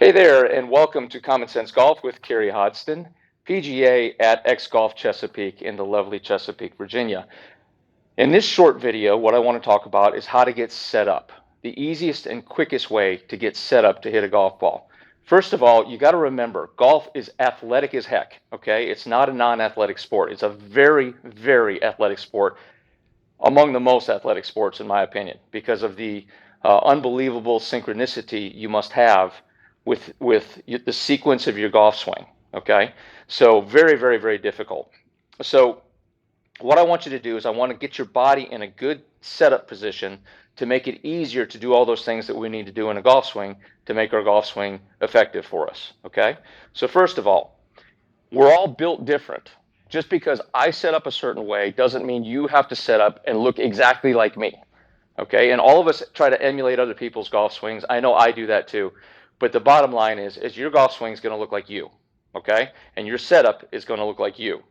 Hey there, and welcome to Common Sense Golf with Carey Hodsden PGA at X Golf Chesapeake in the lovely Chesapeake, Virginia. In this short video, what I want to talk about is how to get set up. The easiest and quickest way to get set up to hit a golf ball. First of all, you got to remember, golf is athletic as heck, okay? It's not a non-athletic sport. It's a very, very athletic sport, among the most athletic sports in my opinion, because of the unbelievable synchronicity you must have with the sequence of your golf swing, okay? So very, very, very difficult. So what I want you to do is I want to get your body in a good setup position to make it easier to do all those things that we need to do in a golf swing to make our golf swing effective for us, okay? So first of all, we're all built different. Just because I set up a certain way doesn't mean you have to set up and look exactly like me, okay? And all of us try to emulate other people's golf swings. I know I do that too. But the bottom line is your golf swing is going to look like you, okay? And your setup is going to look like you.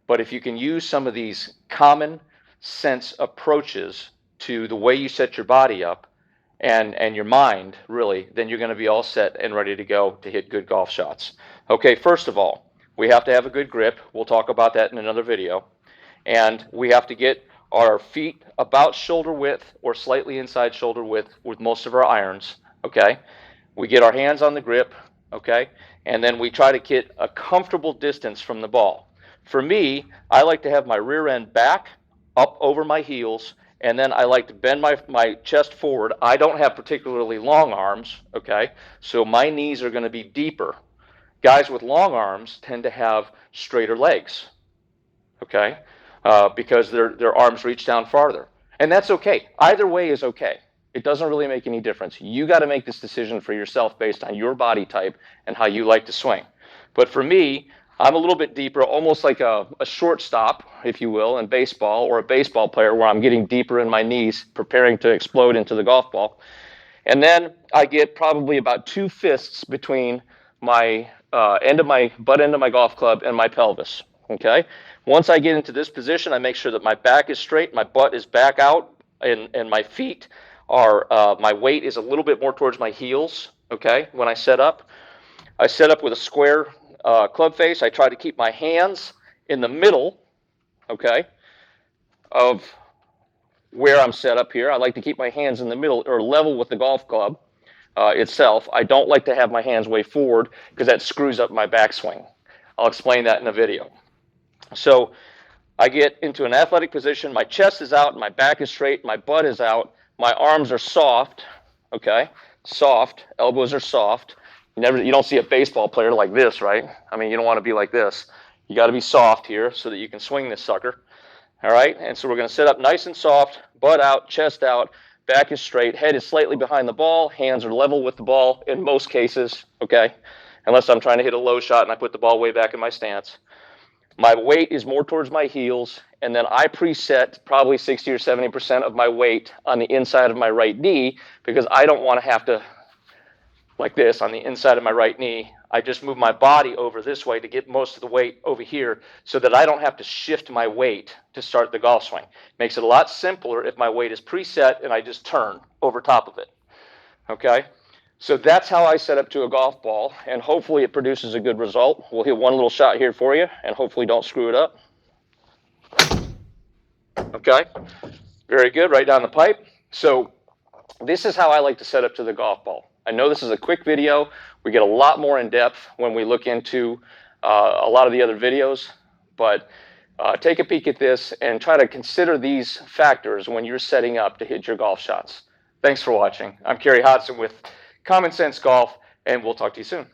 But if you can use some of these common sense approaches to the way you set your body up and your mind, really, then you're going to be all set and ready to go to hit good golf shots. Okay, first of all, we have to have a good grip. We'll talk about that in another video. And we have to get our feet about shoulder width or slightly inside shoulder width with most of our irons, okay? We get our hands on the grip, okay? And then we try to get a comfortable distance from the ball. For me, I like to have my rear end back, up over my heels, and then I like to bend my chest forward. I don't have particularly long arms, okay? So my knees are going to be deeper. Guys with long arms tend to have straighter legs, okay? Because their arms reach down farther. And that's okay. Either way is okay. It doesn't really make any difference. You got to make this decision for yourself based on your body type and how you like to swing. But for me, I'm a little bit deeper, almost like a shortstop, if you will, in baseball, or a baseball player where I'm getting deeper in my knees, preparing to explode into the golf ball. And then I get probably about 2 fists between my butt end of my golf club and my pelvis, okay? Once I get into this position, I make sure that my back is straight, my butt is back out, and my feet are, my weight is a little bit more towards my heels, okay, when I set up. I set up with a square club face. I try to keep my hands in the middle, okay, of where I'm set up here. I like to keep my hands in the middle or level with the golf club itself. I don't like to have my hands way forward because that screws up my backswing. I'll explain that in a video. So I get into an athletic position. My chest is out, my back is straight, my butt is out. My arms are soft, okay? Soft. Elbows are soft. You don't see a baseball player like this, right? I mean, you don't want to be like this. You got to be soft here so that you can swing this sucker. All right? And so we're going to set up nice and soft, butt out, chest out, back is straight, head is slightly behind the ball, hands are level with the ball in most cases, okay? Unless I'm trying to hit a low shot and I put the ball way back in my stance. My weight is more towards my heels, and then I preset probably 60 or 70% of my weight on the inside of my right knee because I don't want to have to, like this, on the inside of my right knee. I just move my body over this way to get most of the weight over here so that I don't have to shift my weight to start the golf swing. Makes it a lot simpler if my weight is preset and I just turn over top of it, okay? So that's how I set up to a golf ball, and hopefully it produces a good result. We'll hit one little shot here for you, and hopefully don't screw it up. Okay, very good, right down the pipe. So this is how I like to set up to the golf ball. I know this is a quick video. We get a lot more in depth when we look into a lot of the other videos, but take a peek at this and try to consider these factors when you're setting up to hit your golf shots. Thanks for watching. I'm Carey Hodsden with Common Sense Golf, and we'll talk to you soon.